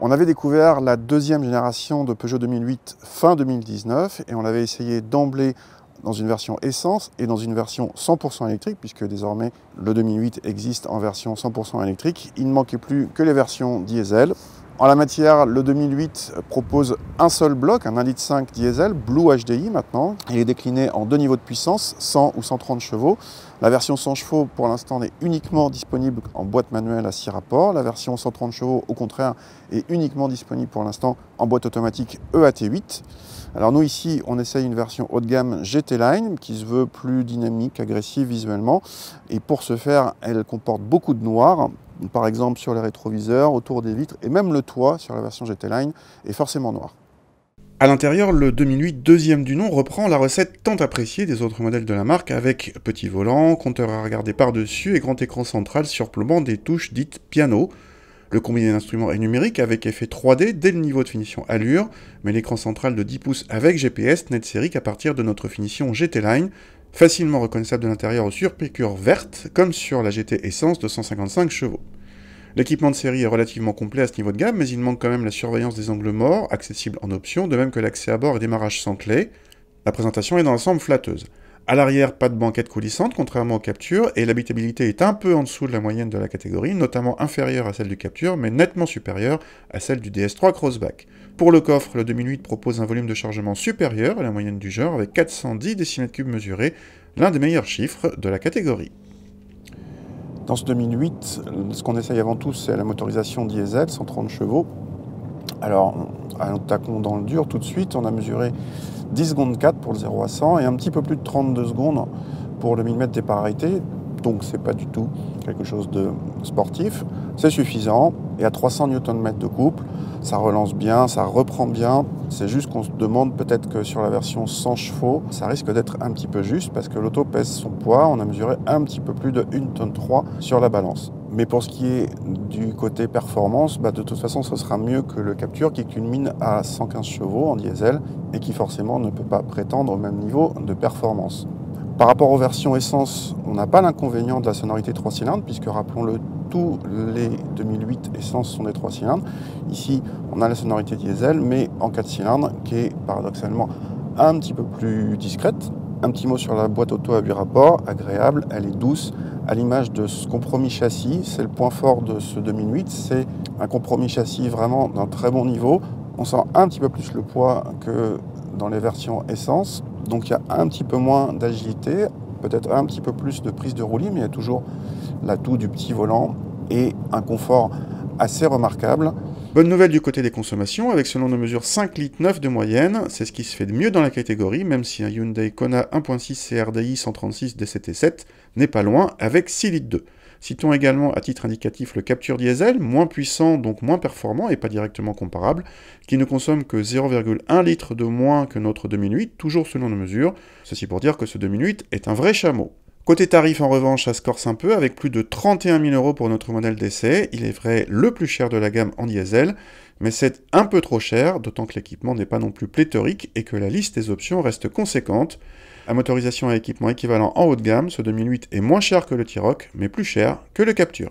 On avait découvert la deuxième génération de Peugeot 2008 fin 2019 et on l'avait essayé d'emblée dans une version essence et dans une version 100% électrique, puisque désormais le 2008 existe en version 100% électrique. Il ne manquait plus que les versions diesel. En la matière, le 2008 propose un seul bloc, un 1,5 litre diesel, Blue HDI maintenant. Il est décliné en deux niveaux de puissance, 100 ou 130 chevaux. La version 100 chevaux, pour l'instant, n'est uniquement disponible en boîte manuelle à 6 rapports. La version 130 chevaux, au contraire, est uniquement disponible pour l'instant en boîte automatique EAT8. Alors nous ici, on essaye une version haut de gamme GT Line qui se veut plus dynamique, agressive visuellement. Et pour ce faire, elle comporte beaucoup de noir. Par exemple sur les rétroviseurs, autour des vitres et même le toit sur la version GT Line est forcément noir. À l'intérieur, le 2008 deuxième du nom reprend la recette tant appréciée des autres modèles de la marque avec petit volant, compteur à regarder par-dessus et grand écran central surplombant des touches dites piano. Le combiné d'instruments est numérique avec effet 3D dès le niveau de finition Allure, mais l'écran central de 10 pouces avec GPS n'est de série qu'à partir de notre finition GT Line, facilement reconnaissable de l'intérieur aux surpiqûres vertes, comme sur la GT Essence de 155 chevaux. L'équipement de série est relativement complet à ce niveau de gamme, mais il manque quand même la surveillance des angles morts, accessible en option, de même que l'accès à bord et démarrage sans clé. La présentation est dans l'ensemble flatteuse. À l'arrière, pas de banquette coulissante, contrairement aux Capture, et l'habitabilité est un peu en dessous de la moyenne de la catégorie, notamment inférieure à celle du Capture, mais nettement supérieure à celle du DS3 Crossback. Pour le coffre, le 2008 propose un volume de chargement supérieur à la moyenne du genre, avec 410 décimètres cubes mesurés, l'un des meilleurs chiffres de la catégorie. Dans ce 2008, ce qu'on essaye avant tout, c'est la motorisation diesel, 130 chevaux. Alors, attaquons dans le dur tout de suite, on a mesuré 10 secondes 4 pour le 0 à 100 et un petit peu plus de 32 secondes pour le millimètre départ arrêté. Donc c'est pas du tout quelque chose de sportif, c'est suffisant. Et à 300 Nm de couple, ça relance bien, ça reprend bien. C'est juste qu'on se demande peut-être que sur la version 100 chevaux, ça risque d'être un petit peu juste parce que l'auto pèse son poids. On a mesuré un petit peu plus de 1,3 tonne sur la balance. Mais pour ce qui est du côté performance, de toute façon, ce sera mieux que le Capture qui culmine à 115 chevaux en diesel et qui forcément ne peut pas prétendre au même niveau de performance. Par rapport aux versions essence, on n'a pas l'inconvénient de la sonorité 3 cylindres, puisque rappelons-le, tous les 2008 essence sont des 3 cylindres. Ici, on a la sonorité diesel, mais en 4 cylindres, qui est paradoxalement un petit peu plus discrète. Un petit mot sur la boîte auto à 8 rapports, agréable, elle est douce, à l'image de ce compromis châssis. C'est le point fort de ce 2008, c'est un compromis châssis vraiment d'un très bon niveau. On sent un petit peu plus le poids que dans les versions essence. Donc il y a un petit peu moins d'agilité, peut-être un petit peu plus de prise de roulis, mais il y a toujours l'atout du petit volant et un confort assez remarquable. Bonne nouvelle du côté des consommations, avec selon nos mesures 5,9 litres de moyenne, c'est ce qui se fait de mieux dans la catégorie, même si un Hyundai Kona 1.6 CRDI 136 DCT7 n'est pas loin, avec 6,2 litres. Citons également à titre indicatif le Capture diesel, moins puissant, donc moins performant et pas directement comparable, qui ne consomme que 0,1 litre de moins que notre 2008, toujours selon nos mesures. Ceci pour dire que ce 2008 est un vrai chameau. Côté tarif, en revanche, ça se corse un peu, avec plus de 31 000 € pour notre modèle d'essai. Il est vrai le plus cher de la gamme en diesel, mais c'est un peu trop cher, d'autant que l'équipement n'est pas non plus pléthorique et que la liste des options reste conséquente. À motorisation et équipement équivalent en haut de gamme, ce 2008 est moins cher que le T-Roc, mais plus cher que le Capture.